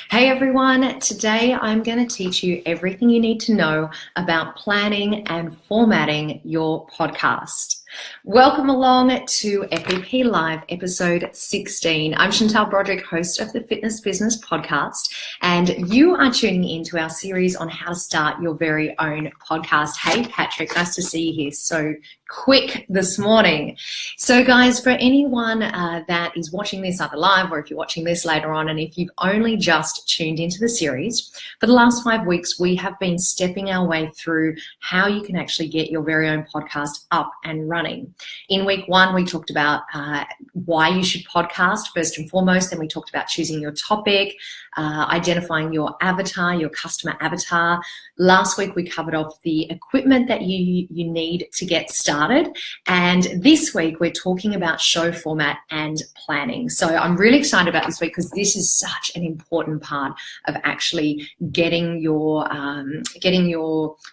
Hey everyone, today I'm going to teach you everything you need to know about planning and formatting your podcast. Welcome along to FBP Live episode 16. I'm Chantal Broderick, host of the Fitness Business Podcast, and you are tuning into our series on how to start your very own podcast. Hey Patrick, nice to see you here so quick this morning. So guys, for anyone that is watching this either live or if you're watching this later on, and if you've only just tuned into the series, for the last 5 weeks we have been stepping our way through how you can actually get your very own podcast up and running. In week 1 we talked about why you should podcast first and foremost. Then we talked about choosing your topic, identifying your avatar, your customer avatar. Last week we covered off the equipment that you need to get started, and this week we're talking about show format and planning. So I'm really excited about this week because this is such an important part of actually getting your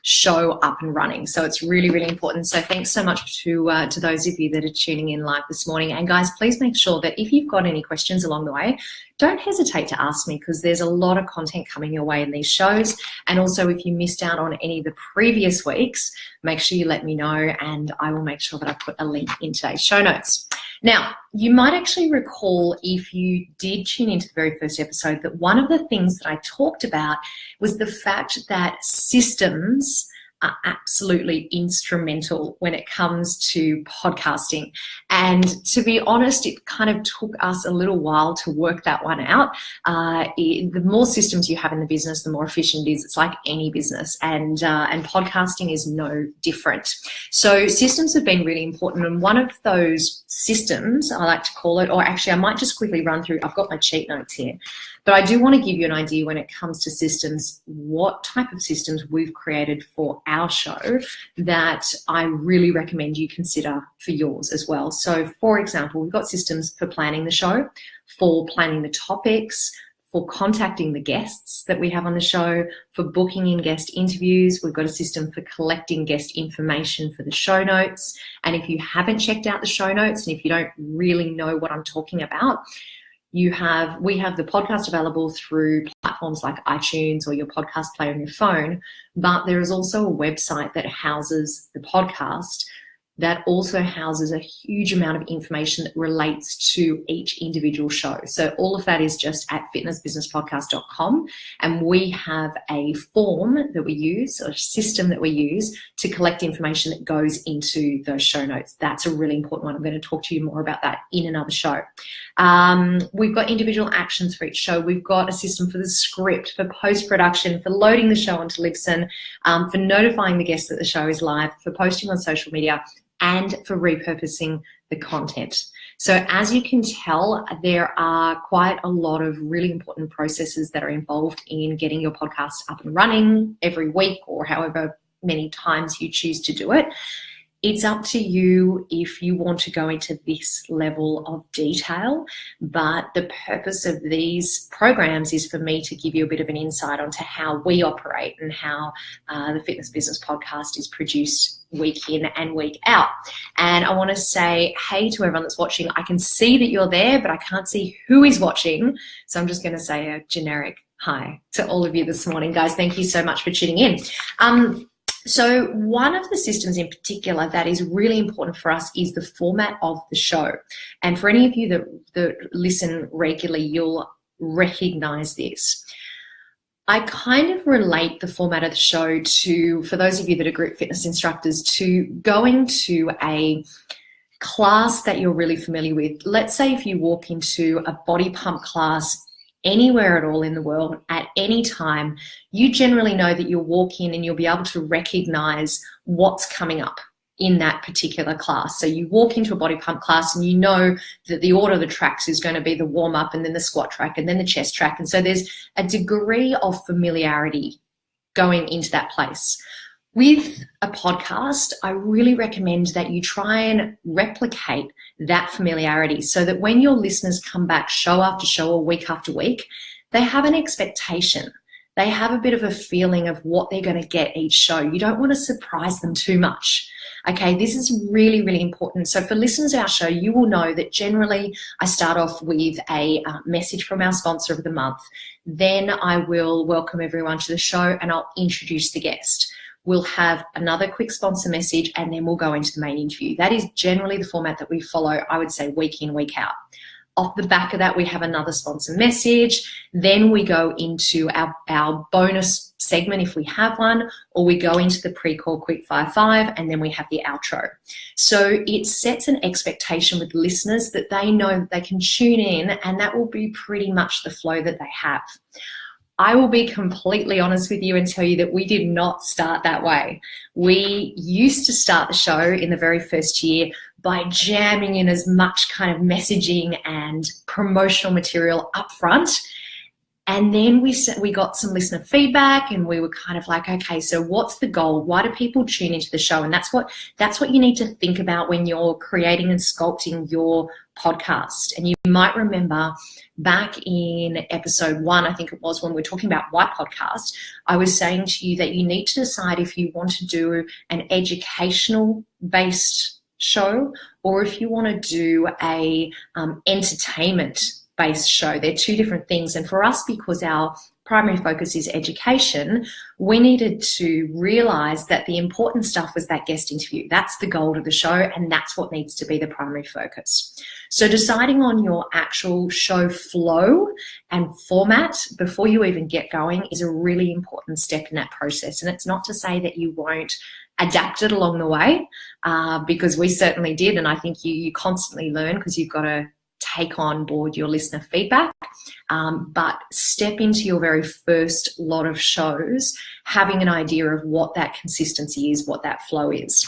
show up and running. So it's really, really important. So thanks so much to those of you that are tuning in live this morning. And guys, please make sure that if you've got any questions along the way, don't hesitate to ask me, because there's a lot of content coming your way in these shows. And also, if you missed out on any of the previous weeks, make sure you let me know and I will make sure that I put a link in today's show notes. Now, you might actually recall, if you did tune into the very first episode, that one of the things that I talked about was the fact that systems are absolutely instrumental when it comes to podcasting. And to be honest, it kind of took us a little while to work that one out. The more systems you have in the business, the more efficient it is. It's like any business, and podcasting is no different. So systems have been really important, and one of those systems, I like to call it, or actually I might just quickly run through, I've got my cheat notes here, but I do want to give you an idea when it comes to systems, what type of systems we've created for our show that I really recommend you consider for yours as well. So for example, we've got systems for planning the show, for planning the topics, for contacting the guests that we have on the show, for booking in guest interviews. We've got a system for collecting guest information for the show notes. And if you haven't checked out the show notes, and if you don't really know what I'm talking about, we have the podcast available through platforms like iTunes or your podcast player on your phone, but there is also a website that houses the podcast that also houses a huge amount of information that relates to each individual show. So all of that is just at fitnessbusinesspodcast.com, and we have a form that we use, or a system that we use to collect information that goes into those show notes. That's a really important one. I'm going to talk to you more about that in another show. We've got individual actions for each show. We've got a system for the script, for post-production, for loading the show onto Libsyn, for notifying the guests that the show is live, for posting on social media, and for repurposing the content. So as you can tell, there are quite a lot of really important processes that are involved in getting your podcast up and running every week, or however many times you choose to do it. It's up to you if you want to go into this level of detail, but the purpose of these programs is for me to give you a bit of an insight onto how we operate and how the Fitness Business Podcast is produced week in and week out. And I want to say hey to everyone that's watching. I can see that you're there, but I can't see who is watching. So I'm just going to say a generic hi to all of you this morning, guys. Thank you so much for tuning in. So one of the systems in particular that is really important for us is the format of the show. And for any of you that listen regularly, you'll recognize this. I kind of relate the format of the show to, for those of you that are group fitness instructors, to going to a class that you're really familiar with. Let's say if you walk into a body pump class anywhere at all in the world at any time, you generally know that you'll walk in and you'll be able to recognize what's coming up in that particular class. So you walk into a body pump class and you know that the order of the tracks is going to be the warm up and then the squat track and then the chest track. And so there's a degree of familiarity going into that place. With a podcast, I really recommend that you try and replicate that familiarity so that when your listeners come back show after show or week after week, they have an expectation They have a bit of a feeling of what they're going to get each show. You don't want to surprise them too much. Okay, this is really, really important. So for listeners to our show, you will know that generally I start off with a message from our sponsor of the month. Then I will welcome everyone to the show and I'll introduce the guest. We'll have another quick sponsor message and then we'll go into the main interview. That is generally the format that we follow, I would say, week in, week out. Off the back of that, we have another sponsor message. Then we go into our bonus segment if we have one, or we go into the pre-call quick 5, and then we have the outro. So it sets an expectation with listeners that they know that they can tune in, and that will be pretty much the flow that they have. I will be completely honest with you and tell you that we did not start that way. We used to start the show in the very first year by jamming in as much kind of messaging and promotional material up front. And then we got some listener feedback and we were kind of like, okay, so what's the goal? Why do people tune into the show? And that's what you need to think about when you're creating and sculpting your podcast. And you might remember back in episode 1, I think it was, when we were talking about White Podcast, I was saying to you that you need to decide if you want to do an educational based show or if you want to do a entertainment based show. They're two different things. And for us, because our primary focus is education, we needed to realize that the important stuff was that guest interview. That's the goal of the show, and that's what needs to be the primary focus. So deciding on your actual show flow and format before you even get going is a really important step in that process. And it's not to say that you won't adapt it along the way, because we certainly did. And I think you constantly learn because you've got to take on board your listener feedback, but step into your very first lot of shows having an idea of what that consistency is, what that flow is.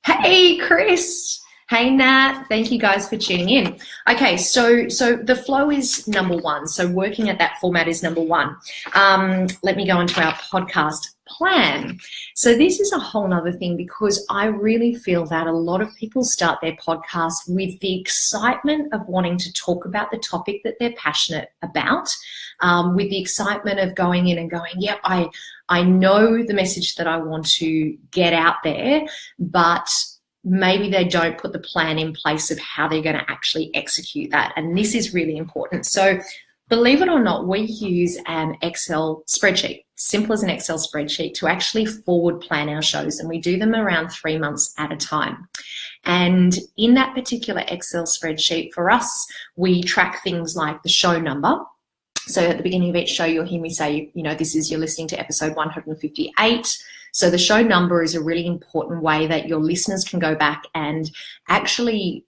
Hey, Chris. Hey, Nat. Thank you guys for tuning in. Okay, so the flow is number 1. So working at that format is number 1. Let me go into our podcast plan. So this is a whole nother thing, because I really feel that a lot of people start their podcast with the excitement of wanting to talk about the topic that they're passionate about, with the excitement of going in and going, yep, I know the message that I want to get out there, but maybe they don't put the plan in place of how they're going to actually execute that. And this is really important. So believe it or not, we use an Excel spreadsheet, simple as an Excel spreadsheet, to actually forward plan our shows. And we do them around 3 months at a time. And in that particular Excel spreadsheet, for us, we track things like the show number. So at the beginning of each show, you'll hear me say, this is, you're listening to episode 158. So the show number is a really important way that your listeners can go back and actually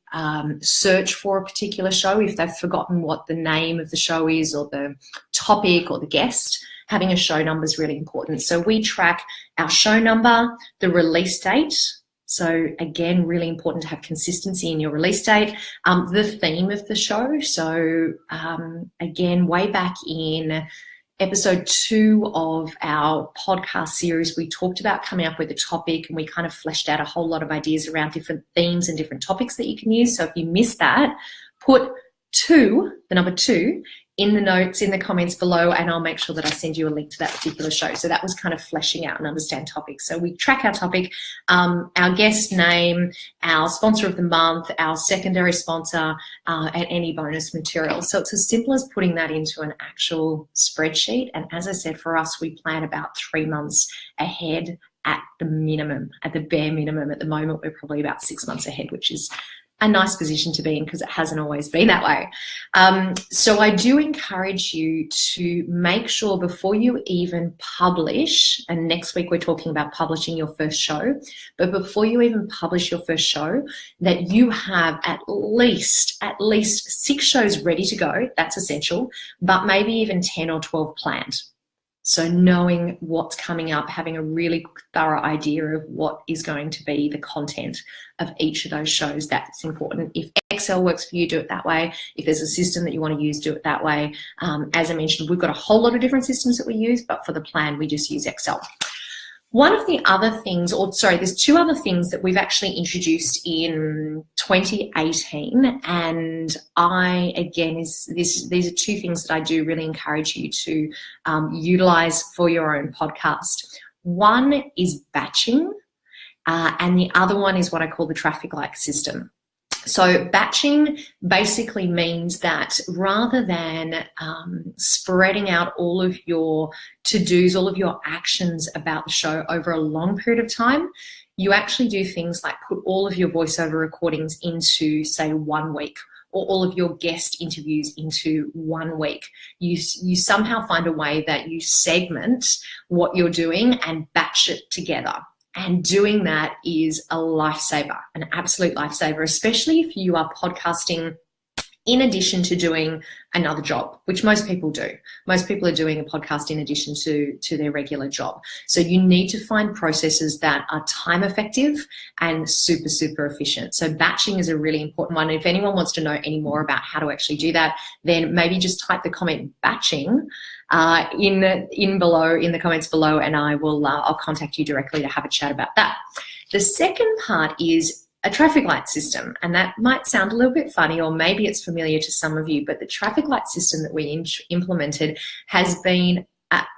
search for a particular show if they've forgotten what the name of the show is or the topic or the guest. Having a show number is really important. So we track our show number, the release date. So again, really important to have consistency in your release date. The theme of the show. So again, way back in episode 2 of our podcast series, we talked about coming up with a topic, and we kind of fleshed out a whole lot of ideas around different themes and different topics that you can use. So if you missed that, put 2, the number 2, in the notes, in the comments below, and I'll make sure that I send you a link to that particular show. So that was kind of fleshing out and understand topics. So we track our topic, our guest name, our sponsor of the month, our secondary sponsor, and any bonus material. So it's as simple as putting that into an actual spreadsheet. And as I said, for us, we plan about 3 months ahead at the minimum, at the bare minimum. At the moment, we're probably about 6 months ahead, which is a nice position to be in because it hasn't always been that way. So I do encourage you to make sure before you even publish, and next week we're talking about publishing your first show, but before you even publish your first show, that you have at least 6 shows ready to go. That's essential, but maybe even 10 or 12 planned. So knowing what's coming up, having a really thorough idea of what is going to be the content of each of those shows, that's important. If Excel works for you, do it that way. If there's a system that you want to use, do it that way. As I mentioned, we've got a whole lot of different systems that we use, but for the plan, we just use Excel. One of the other things, there's two other things that we've actually introduced in 2018, and these are two things that I do really encourage you to utilize for your own podcast. One is batching, and the other one is what I call the traffic light system. So batching basically means that rather than spreading out all of your to-dos, all of your actions about the show over a long period of time, you actually do things like put all of your voiceover recordings into, say, 1 week, or all of your guest interviews into 1 week. You somehow find a way that you segment what you're doing and batch it together. And doing that is a lifesaver, an absolute lifesaver, especially if you are podcasting in addition to doing another job, which most people do. Most people are doing a podcast in addition to their regular job. So you need to find processes that are time effective and super, super efficient. So batching is a really important one. If anyone wants to know any more about how to actually do that, then maybe just type the comment batching in the comments below, and I'll contact you directly to have a chat about that. The second part is a traffic light system, and that might sound a little bit funny, or maybe it's familiar to some of you, but the traffic light system that we implemented has been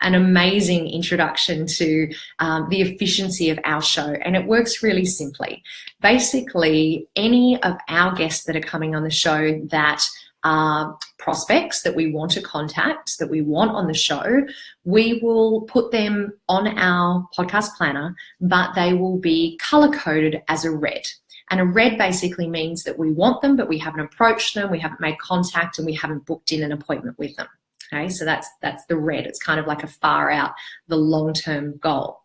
an amazing introduction to the efficiency of our show, and it works really simply. Basically, any of our guests that are coming on the show that are prospects that we want to contact, that we want on the show, we will put them on our podcast planner, but they will be color-coded as a red. And a red basically means that we want them, but we haven't approached them, we haven't made contact, and we haven't booked in an appointment with them. Okay, so that's the red. It's kind of like a far out, the long-term goal.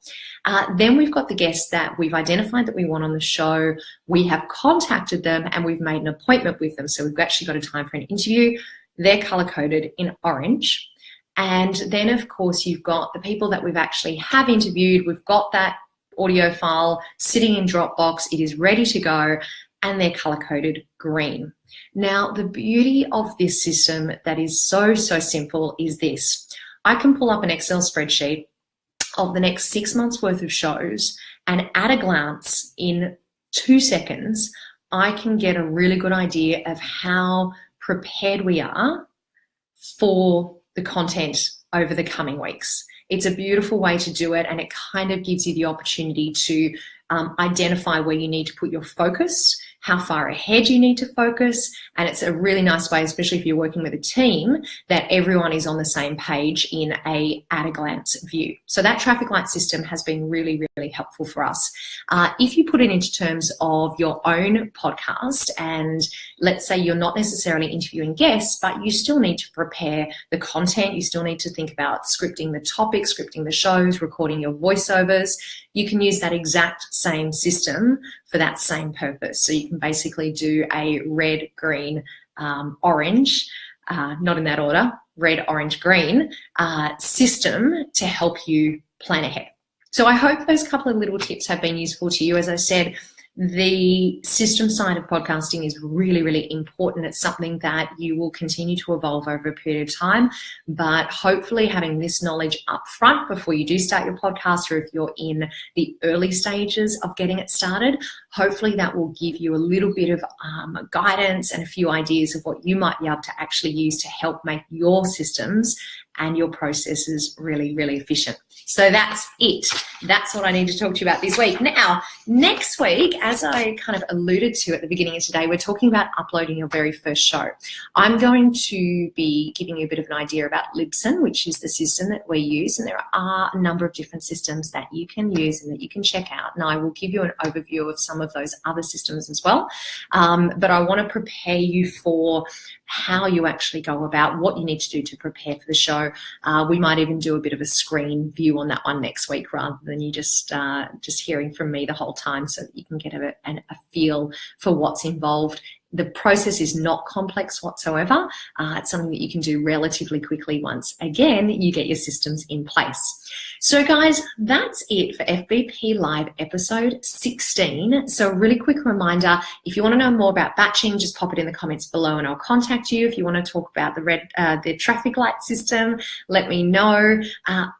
Then we've got the guests that we've identified that we want on the show. We have contacted them and we've made an appointment with them. So we've actually got a time for an interview. They're color-coded in orange. And then, of course, you've got the people that we've actually have interviewed. We've got that audio file sitting in Dropbox. It is ready to go, and they're color-coded green. Now, the beauty of this system that is so, so simple is this. I can pull up an Excel spreadsheet of the next 6 months worth of shows, and at a glance, in 2 seconds, I can get a really good idea of how prepared we are for the content over the coming weeks. It's a beautiful way to do it, and it kind of gives you the opportunity to identify where you need to put your focus, how far ahead you need to focus, and it's a really nice way, especially if you're working with a team, that everyone is on the same page in a at-a-glance view. So that traffic light system has been really, really helpful for us. If you put it into terms of your own podcast, and let's say you're not necessarily interviewing guests, but you still need to prepare the content, you still need to think about scripting the topics, scripting the shows, recording your voiceovers, you can use that exact same system for that same purpose. So you can basically do a red, green, orange, not in that order, red, orange, green system to help you plan ahead. So I hope those couple of little tips have been useful to you. As I said, the system side of podcasting is really, really important. It's something that you will continue to evolve over a period of time, but hopefully having this knowledge up front before you do start your podcast, or if you're in the early stages of getting it started, hopefully that will give you a little bit of guidance and a few ideas of what you might be able to actually use to help make your systems and your processes really, really efficient. So that's it. That's what I need to talk to you about this week. Now, next week, as I kind of alluded to at the beginning of today, we're talking about uploading your very first show. I'm going to be giving you a bit of an idea about Libsyn, which is the system that we use, and there are a number of different systems that you can use and that you can check out, and I will give you an overview of some of those other systems as well. But I want to prepare you for how you actually go about what you need to do to prepare for the show. We might even do a bit of a screen view on that one next week, rather than you just hearing from me the whole time, so that you can get a feel for what's involved. The process is not complex whatsoever. It's something that you can do relatively quickly once, again, you get your systems in place. So guys, that's it for FBP Live episode 16. So a really quick reminder, if you want to know more about batching, just pop it in the comments below and I'll contact you. If you want to talk about the traffic light system, let me know.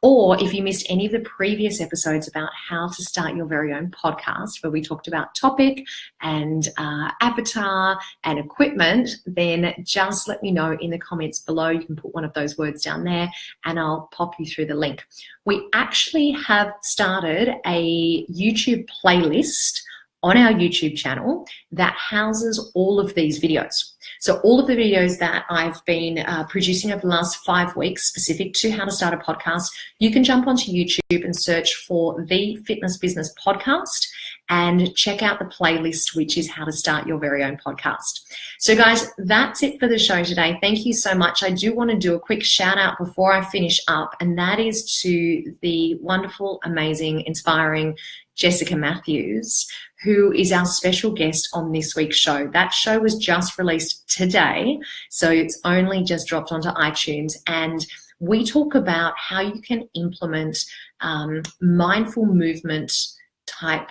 Or if you missed any of the previous episodes about how to start your very own podcast, where we talked about topic and avatar and equipment, then just let me know in the comments below. You can put one of those words down there and I'll pop you through the link. We actually have started a YouTube playlist on our YouTube channel that houses all of these videos. So all of the videos that I've been producing over the last 5 weeks specific to how to start a podcast, you can jump onto YouTube and search for the Fitness Business Podcast and check out the playlist, which is how to start your very own podcast. So guys, that's it for the show today. Thank you so much. I do want to do a quick shout out before I finish up, and that is to the wonderful, amazing, inspiring Jessica Matthews, who is our special guest on this week's show. That show was just released today, so it's only just dropped onto iTunes, and we talk about how you can implement mindful movement type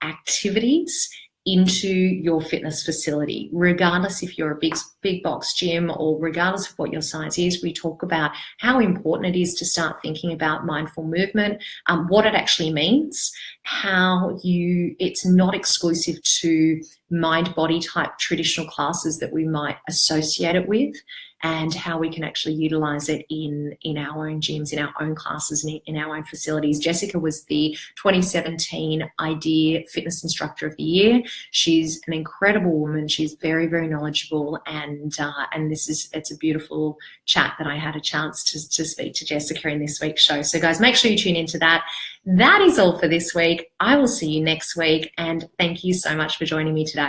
activities into your fitness facility, regardless if you're a big box gym or regardless of what your size is. We talk about how important it is to start thinking about mindful movement, what it actually means, how it's not exclusive to mind-body type traditional classes that we might associate it with, and how we can actually utilize it in our own gyms, in our own classes, and in our own facilities. Jessica was the 2017 IDEA Fitness Instructor of the Year. She's an incredible woman. She's very, very knowledgeable, and it's a beautiful chat that I had a chance to speak to Jessica in this week's show. So guys, make sure you tune into that. That is all for this week. I will see you next week, and thank you so much for joining me today.